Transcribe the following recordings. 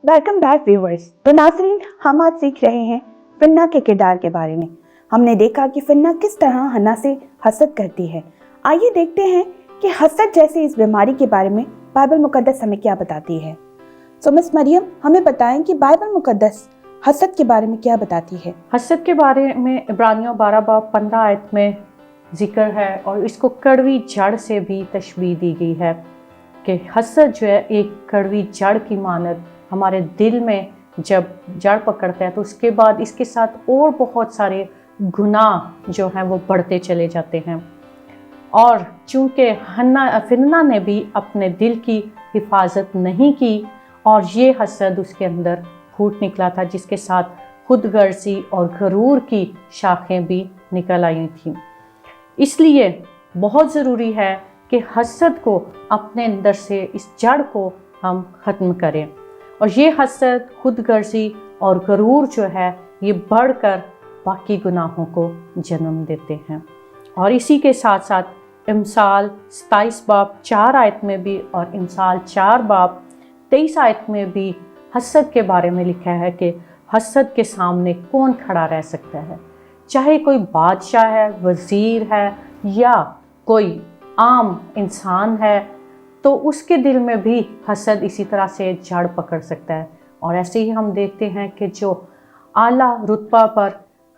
Welcome back viewers. तो नाज़रीन, हम आज सीख रहे हैं फिन्ना के किरदार के बारे में। हमने देखा कि फिन्ना किस तरह हन्ना से हसद करती है। आइए देखते हैं कि हसद जैसी इस बीमारी के बारे में बाइबल मुकद्दस हमें क्या बताती है। सो मिस मरियम, हमें बताएं कि बाइबल मुकद्दस हसद के बारे में क्या बताती है। हसद के बारे में इब्रानियों 12 बाब 15 आयत में जिक्र है और इसको कड़वी जड़ से भी तशबीह दी गई है कि हसद जो है एक कड़वी जड़ की मानद हमारे दिल में जब जड़ पकड़ता है तो उसके बाद इसके साथ और बहुत सारे गुनाह जो हैं वो बढ़ते चले जाते हैं। और चूँकि फिन्ना ने भी अपने दिल की हिफाजत नहीं की और ये हसद उसके अंदर फूट निकला था, जिसके साथ खुदगर्जी और गरूर की शाखें भी निकल आई थीं। इसलिए बहुत ज़रूरी है कि हसद को अपने अंदर से इस जड़ को हम ख़त्म करें। और ये हसद, खुदगर्जी और गरूर जो है ये बढ़कर बाकी गुनाहों को जन्म देते हैं। और इसी के साथ साथ इमसाल 27 बाब 4 आयत में भी और इमसाल 4 बाब 23 आयत में भी हसद के बारे में लिखा है कि हसद के सामने कौन खड़ा रह सकता है। चाहे कोई बादशाह है, वज़ीर है या कोई आम इंसान है, तो उसके दिल में भी हसद इसी तरह से जड़ पकड़ सकता है। और ऐसे ही हम देखते हैं कि जो आला रुतबा पर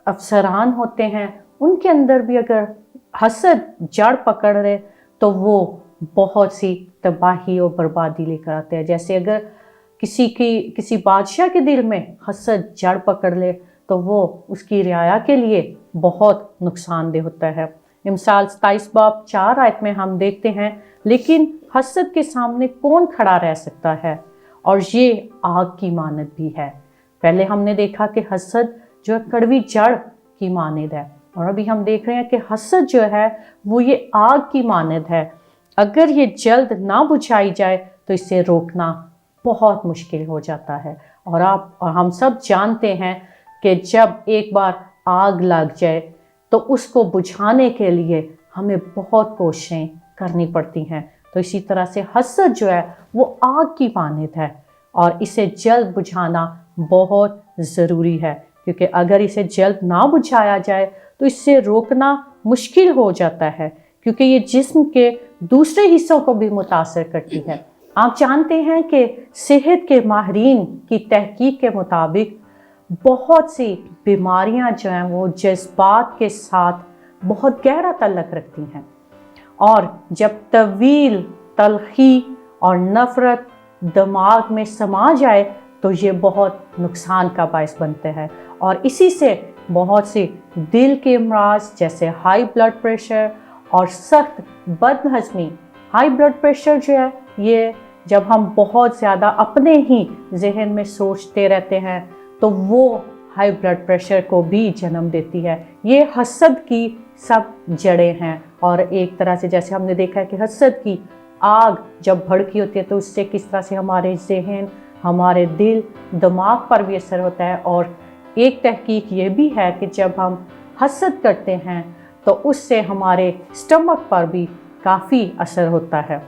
अफसरान होते हैं उनके अंदर भी अगर हसद जड़ पकड़ रहे तो वो बहुत सी तबाही और बर्बादी लेकर आते हैं। जैसे अगर किसी बादशाह के दिल में हसद जड़ पकड़ ले तो वो उसकी रियाया के लिए बहुत नुकसानदेह होता है। इमसाल 27 बाब 4 आयत में हम देखते हैं, लेकिन हसद के सामने कौन खड़ा रह सकता है, और ये आग की मानद भी है। पहले हमने देखा कि हसद जो है कड़वी जड़ की मानद है, और अभी हम देख रहे हैं कि हसद जो है वो ये आग की मानद है। अगर ये जल्द ना बुझाई जाए तो इसे रोकना बहुत मुश्किल हो जाता है। और हम सब जानते हैं कि जब एक बार आग लग जाए तो उसको बुझाने के लिए हमें बहुत कोशिशें करनी पड़ती हैं। तो इसी तरह से हसद जो है वो आग की मानद है और इसे जल्द बुझाना बहुत ज़रूरी है, क्योंकि अगर इसे जल्द ना बुझाया जाए तो इससे रोकना मुश्किल हो जाता है, क्योंकि ये जिस्म के दूसरे हिस्सों को भी मुतासर करती है। आप जानते हैं कि सेहत के माहिरीन की तहकीक के मुताबिक बहुत सी बीमारियां जो हैं वो जज्बात के साथ बहुत गहरा तल्लक रखती हैं, और जब तवील तलखी और नफ़रत दिमाग में समा जाए तो ये बहुत नुकसान का बायस बनते हैं। और इसी से बहुत से दिल के अमराज जैसे हाई ब्लड प्रेशर और सख्त बदहज़मी। हाई ब्लड प्रेशर जो है ये जब हम बहुत ज़्यादा अपने ही जहन में सोचते रहते हैं तो वो हाई ब्लड प्रेशर को भी जन्म देती है। ये हसद की सब जड़ें हैं। और एक तरह से जैसे हमने देखा है कि हसद की आग जब भड़की होती है तो उससे किस तरह से हमारे जहन, हमारे दिल, दिमाग पर भी असर होता है। और एक तहकीक ये भी है कि जब हम हसद करते हैं तो उससे हमारे स्टमक पर भी काफ़ी असर होता है।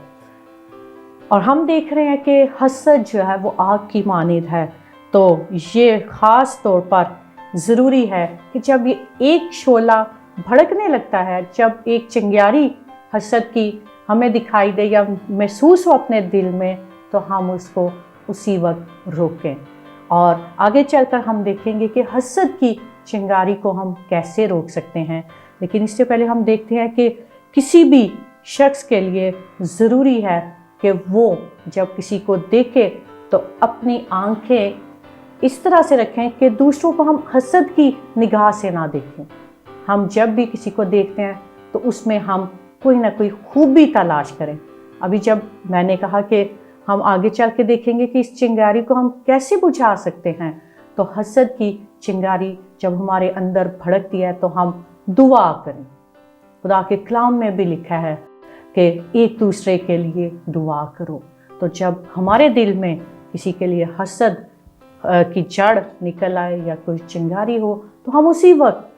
और हम देख रहे हैं कि हसद जो है वो आग की मानद है। तो ये ख़ास तौर पर ज़रूरी है कि जब ये एक शोला भड़कने लगता है, जब एक चिंगारी हसद की हमें दिखाई दे या महसूस हो अपने दिल में, तो हम उसको उसी वक्त रोकें। और आगे चलकर हम देखेंगे कि हसद की चिंगारी को हम कैसे रोक सकते हैं। लेकिन इससे पहले हम देखते हैं कि किसी भी शख्स के लिए ज़रूरी है कि वो जब किसी को देखे तो अपनी आंखें इस तरह से रखें कि दूसरों को हम हसद की निगाह से ना देखें। हम जब भी किसी को देखते हैं तो उसमें हम कोई ना कोई खूबी तलाश करें। अभी जब मैंने कहा कि हम आगे चल के देखेंगे कि इस चिंगारी को हम कैसे बुझा सकते हैं, तो हसद की चिंगारी जब हमारे अंदर भड़कती है तो हम दुआ करें। खुदा के कलाम में भी लिखा है कि एक दूसरे के लिए दुआ करो। तो जब हमारे दिल में किसी के लिए हसद की जड़ निकल आए या कोई चिंगारी हो तो हम उसी वक्त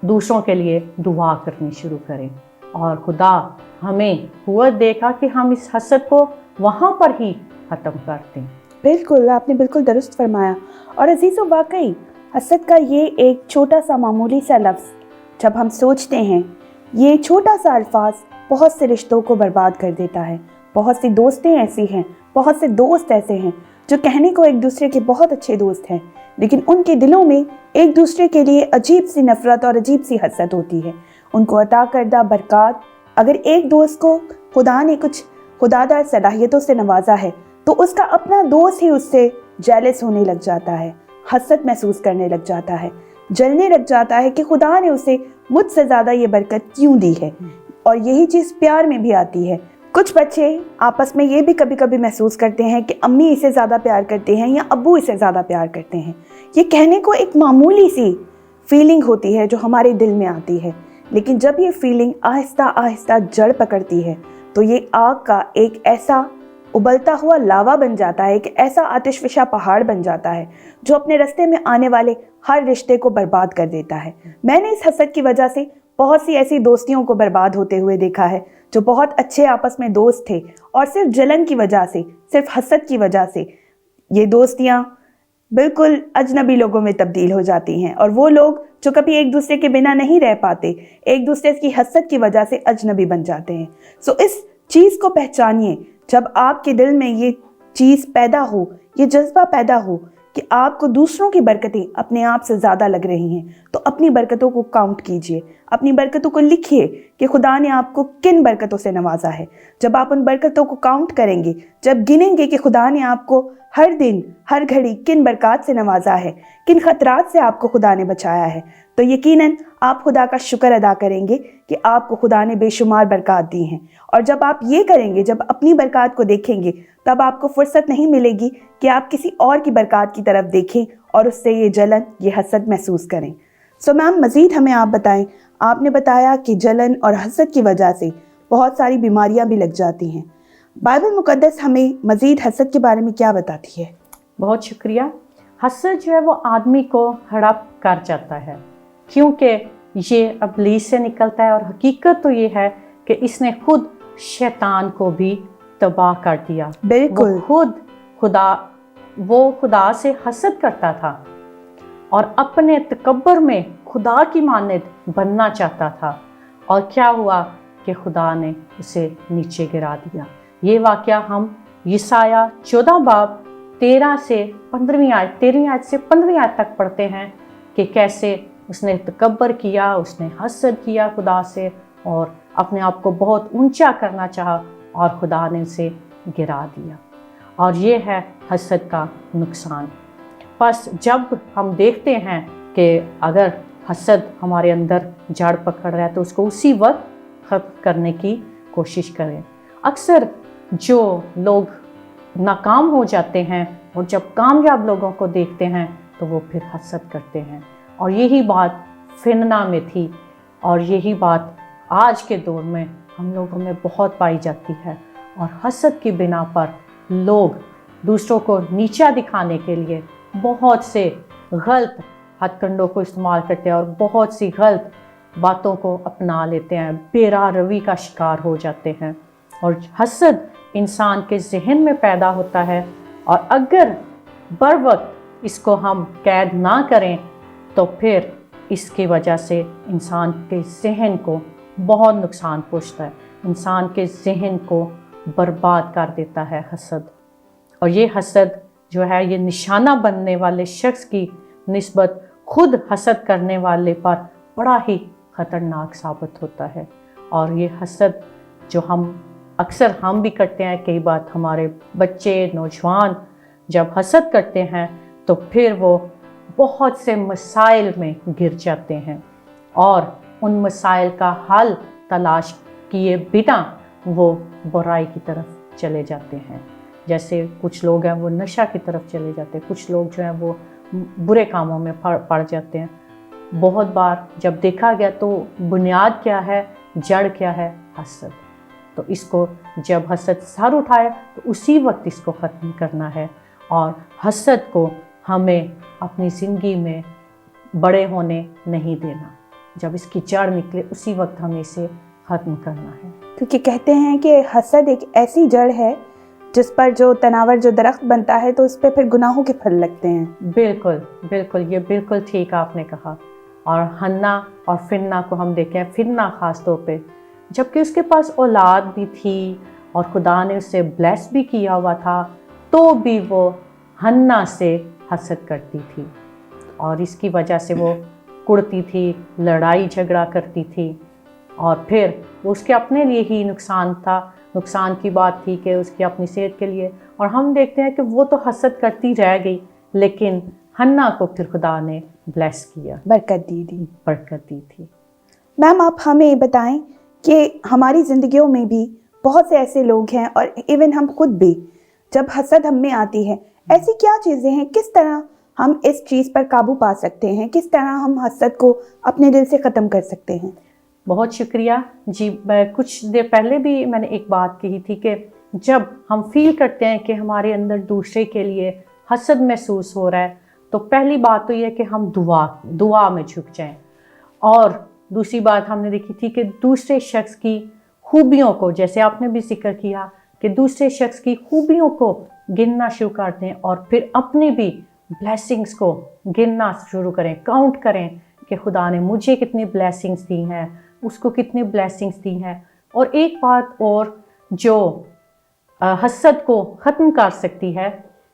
दूसरों के लिए दुआ करनी शुरू करें, और खुदा हमें कुव्वत देगा कि हम इस हसद को वहाँ पर ही ख़त्म कर दें। बिल्कुल, आपने बिल्कुल दुरुस्त फरमाया। और अजीज़ों, वाकई हसद का ये एक छोटा सा मामूली सा लफ्ज़ जब हम सोचते हैं, ये छोटा सा अल्फाज बहुत से रिश्तों को बर्बाद कर देता है। बहुत सी दोस्तें ऐसी हैं, बहुत से दोस्त ऐसे हैं जो कहने को एक दूसरे के बहुत अच्छे दोस्त हैं, लेकिन उनके दिलों में एक दूसरे के लिए अजीब सी नफ़रत और अजीब सी हसद होती है। उनको अता करदा बरक़ात, अगर एक दोस्त को खुदा ने कुछ खुदादार सलाहियतों से नवाजा है तो उसका अपना दोस्त ही उससे जेलस होने लग जाता है, हसद महसूस करने लग जाता है, जलने लग जाता है कि खुदा ने उसे मुझसे ज़्यादा ये बरकत क्यों दी है। और यही चीज़ प्यार में भी आती है। कुछ बच्चे आपस में ये भी कभी कभी महसूस करते हैं कि अम्मी इसे ज़्यादा प्यार करते हैं या अब्बू इसे ज़्यादा प्यार करते हैं। ये कहने को एक मामूली सी फीलिंग होती है जो हमारे दिल में आती है, लेकिन जब ये फीलिंग आहिस्ता आहिस्ता जड़ पकड़ती है तो ये आग का एक ऐसा उबलता हुआ लावा बन जाता है, एक ऐसा आतिशफिशा पहाड़ बन जाता है जो अपने रास्ते में आने वाले हर रिश्ते को बर्बाद कर देता है। मैंने इस हसद की वजह से बहुत सी ऐसी दोस्तियों को बर्बाद होते हुए देखा है जो बहुत अच्छे आपस में दोस्त थे और सिर्फ जलन की वजह से, सिर्फ हसद की वजह से ये दोस्तियाँ बिल्कुल अजनबी लोगों में तब्दील हो जाती हैं। और वो लोग जो कभी एक दूसरे के बिना नहीं रह पाते, एक दूसरे की हसद की वजह से अजनबी बन जाते हैं। सो इस चीज़ को पहचानिए। जब आपके दिल में ये चीज़ पैदा हो, ये जज्बा पैदा हो कि आपको दूसरों की बरकतें अपने आप से ज़्यादा लग रही हैं, तो अपनी बरकतों को काउंट कीजिए, अपनी बरकतों को लिखिए कि खुदा ने आपको किन बरकतों से नवाजा है। जब आप उन बरकतों को काउंट करेंगे, जब गिनेंगे कि खुदा ने आपको हर दिन हर घड़ी किन बरकत से नवाजा है, किन खतरात से आपको खुदा ने बचाया है, तो यकीनन आप खुदा का शुक्र अदा करेंगे कि आपको खुदा ने बेशुमार बरकत दी हैं। और जब आप ये करेंगे, जब अपनी बरकत को देखेंगे, तब आपको फुर्सत नहीं मिलेगी कि आप किसी और की बरकत की तरफ देखें और उससे ये जलन, ये हसद महसूस करें। सो मैम, मज़ीद हमें आप बताएं। आपने बताया कि जलन और हसद की वजह से बहुत सारी बीमारियां भी लग जाती हैं। बाइबल मुकद्दस हमें मज़ीद हसद के बारे में क्या बताती है? बहुत शुक्रिया। हसद जो है वो आदमी को हड़प कर जाता है, क्योंकि ये इब्लीस से निकलता है और हकीकत तो ये है कि इसने खुद शैतान को भी तबाह कर दिया। बिल्कुल। वो खुदा से हसद करता था और अपने तकब्बर में खुदा की मानद बनना चाहता था, और क्या हुआ कि खुदा ने उसे नीचे गिरा दिया। ये वाक़या हम यसाया 14 बाब 13 से 15वीं आयत 13वीं आयत से 15वीं आयत तक पढ़ते हैं कि कैसे उसने तकब्बर किया, उसने हसद किया खुदा से और अपने आप को बहुत ऊंचा करना चाहा और खुदा ने उसे गिरा दिया। और ये है हसद का नुकसान। बस जब हम देखते हैं कि अगर हसद हमारे अंदर जड़ पकड़ रहा है तो उसको उसी वक्त खत्म करने की कोशिश करें। अक्सर जो लोग नाकाम हो जाते हैं और जब कामयाब लोगों को देखते हैं तो वो फिर हसद करते हैं, और यही बात फिरना में थी और यही बात आज के दौर में हम लोगों में बहुत पाई जाती है। और हसद की बिना पर लोग दूसरों को नीचा दिखाने के लिए बहुत से गलत हथकंडों को इस्तेमाल करते हैं और बहुत सी गलत बातों को अपना लेते हैं, बेराह रवी का शिकार हो जाते हैं। और हसद इंसान के जहन में पैदा होता है, और अगर बर वक्त इसको हम कैद ना करें तो फिर इसकी वजह से इंसान के जहन को बहुत नुकसान पहुंचता है, इंसान के जहन को बर्बाद कर देता है हसद। और ये हसद जो है ये निशाना बनने वाले शख्स की निस्बत खुद हसद करने वाले पर बड़ा ही ख़तरनाक साबित होता है। और ये हसद जो अक्सर हम भी करते हैं, कई बार हमारे बच्चे नौजवान जब हसद करते हैं तो फिर वो बहुत से मसाइल में गिर जाते हैं और उन मसाइल का हल तलाश किए बिना वो बुराई की तरफ चले जाते हैं। जैसे कुछ लोग हैं वो नशा की तरफ चले जाते हैं, कुछ लोग जो हैं वो बुरे कामों में पड़ जाते हैं। बहुत बार जब देखा गया तो बुनियाद क्या है, जड़ क्या है? हसद। तो इसको जब हसद सर उठाए तो उसी वक्त इसको ख़त्म करना है, और हसद को हमें अपनी ज़िंदगी में बड़े होने नहीं देना। जब इसकी जड़ निकले उसी वक्त हमें इसे ख़त्म करना है, क्योंकि कहते हैं कि हसद एक ऐसी जड़ है जिस पर जो तनावर जो दरख्त बनता है तो उस पे फिर गुनाहों के फल लगते हैं। बिल्कुल बिल्कुल, ये बिल्कुल ठीक आपने कहा। और हन्ना और फिन्ना को हम देखें, फिन्ना ख़ास तौर पे, जबकि उसके पास औलाद भी थी और खुदा ने उसे ब्लेस भी किया हुआ था, तो भी वो हन्ना से हसद करती थी और इसकी वजह से वो कुड़ती थी, लड़ाई झगड़ा करती थी और फिर उसके अपने लिए ही नुकसान था, नुकसान की बात थी कि उसकी अपनी सेहत के लिए। और हम देखते हैं कि वो तो हसद करती रह गई, लेकिन हन्ना को फिर खुदा ने ब्लेस किया, बरकत दी थी। मैम आप हमें बताएं कि हमारी ज़िंदगियों में भी बहुत से ऐसे लोग हैं और इवन हम खुद भी, जब हसद हम में आती है, ऐसी क्या चीज़ें हैं, किस तरह हम इस चीज़ पर काबू पा सकते हैं, किस तरह हम हसद को अपने दिल से ख़त्म कर सकते हैं? बहुत शुक्रिया जी। कुछ देर पहले भी मैंने एक बात कही थी कि जब हम फील करते हैं कि हमारे अंदर दूसरे के लिए हसद महसूस हो रहा है, तो पहली बात तो ये है कि हम दुआ में झुक जाएं। और दूसरी बात हमने देखी थी कि दूसरे शख्स की खूबियों को, जैसे आपने भी जिक्र किया, कि दूसरे शख्स की खूबियों को गिनना शुरू कर दें और फिर अपनी भी ब्लेसिंग्स को गिनना शुरू करें, काउंट करें कि खुदा ने मुझे कितनी ब्लेसिंग्स दी हैं, उसको कितनी ब्लेसिंग्स दी हैं। और एक बात और जो हसद को ख़त्म कर सकती है,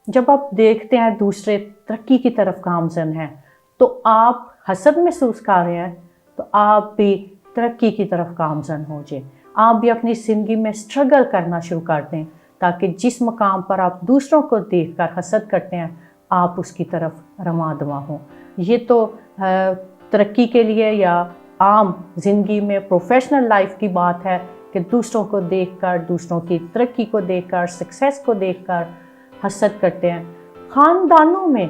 जब आप देखते हैं दूसरे तरक्की की तरफ गामज़न हैं, तो आप हसद महसूस कर रहे हैं, तो आप भी तरक्की की तरफ गामज़न हो जाए, आप भी अपनी ज़िंदगी में स्ट्रगल करना शुरू कर दें, ताकि जिस मकाम पर आप दूसरों को देखकर हसद करते हैं, आप उसकी तरफ रवा दवा हों। ये तो तरक्की के लिए या आम ज़िंदगी में प्रोफेशनल लाइफ की बात है कि दूसरों को देखकर, दूसरों की तरक्की को देखकर, सक्सेस को देखकर हसद करते हैं। ख़ानदानों में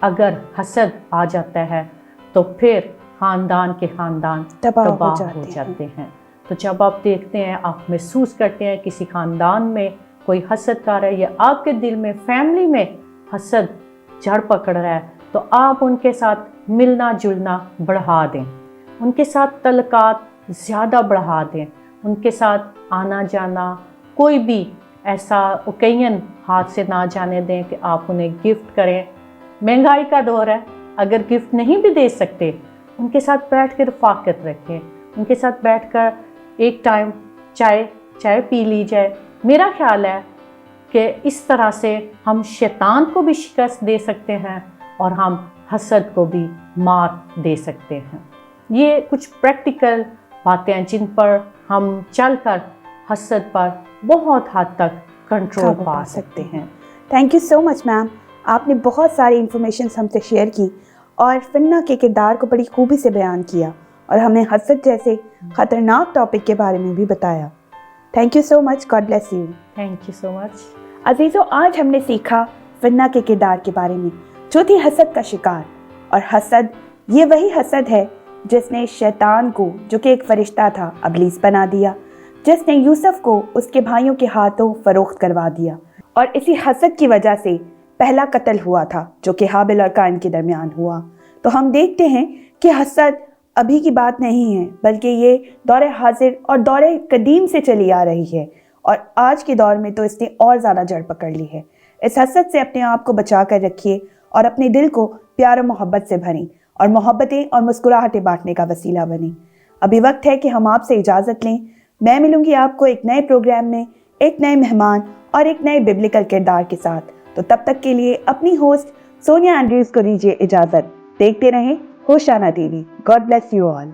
अगर हसद आ जाता है तो फिर ख़ानदान के ख़ानदान तबाह हो जाते हैं। तो जब आप देखते हैं, आप महसूस करते हैं किसी ख़ानदान में कोई हसद कर रहा है या आपके दिल में, फैमिली में हसद जड़ पकड़ रहा है, तो आप उनके साथ मिलना जुलना बढ़ा दें, उनके साथ तल्लुकात ज़्यादा बढ़ा दें, उनके साथ आना जाना, कोई भी ऐसा ओकेजन हाथ से ना जाने दें कि आप उन्हें गिफ्ट करें। महंगाई का दौर है, अगर गिफ्ट नहीं भी दे सकते, उनके साथ बैठ कर रफ़ाकत रखें, उनके साथ बैठकर एक टाइम चाय पी ली जाए। मेरा ख्याल है कि इस तरह से हम शैतान को भी शिकस्त दे सकते हैं और हम हसद को भी मात दे सकते हैं। ये कुछ प्रैक्टिकल बातें हैं जिन पर हम चलकर हसद पर बहुत हद तक कंट्रोल पा सकते हैं। Thank you so much ma'am, आपने बहुत सारी इन्फॉर्मेशन हमसे शेयर की और फिन्ना के किरदार को बड़ी खूबी से बयान किया और हमें हसद जैसे ख़तरनाक टॉपिक के बारे में भी बताया। Thank you so much, God bless you. Thank you so much. अजीज़ों, आज हमने सीखा फिन्ना के किरदार के बारे में, जो थी हसद का शिकार। और हसद, ये वही हसद है जिसने शैतान को, जो कि एक फरिश्ता था, अबलीस बना दिया, जिसने यूसुफ को उसके भाइयों के हाथों फरोख्त करवा दिया। और इसी हसद की वजह से पहला कत्ल हुआ था, जो कि हाबिल और काइन के दरमियान हुआ। तो हम देखते हैं कि हसद अभी की बात नहीं है, बल्कि ये दौर हाजिर और दौर कदीम से चली आ रही है और आज के दौर में तो इसने और ज़्यादा जड़ पकड़ ली है। इस हसद से अपने आप को बचा कर रखिए और अपने दिल को प्यार और मोहब्बत से भरें और मोहब्बतें और मुस्कुराहटें बांटने का वसीला बनें। अभी वक्त है कि हम आपसे इजाज़त लें। मैं मिलूंगी आपको एक नए प्रोग्राम में, एक नए मेहमान और एक नए बिब्लिकल किरदार के साथ। तो तब तक के लिए अपनी होस्ट सोनिया एंड्रयूज को दीजिए इजाज़त। देखते रहें Hosanna TV. God bless you all.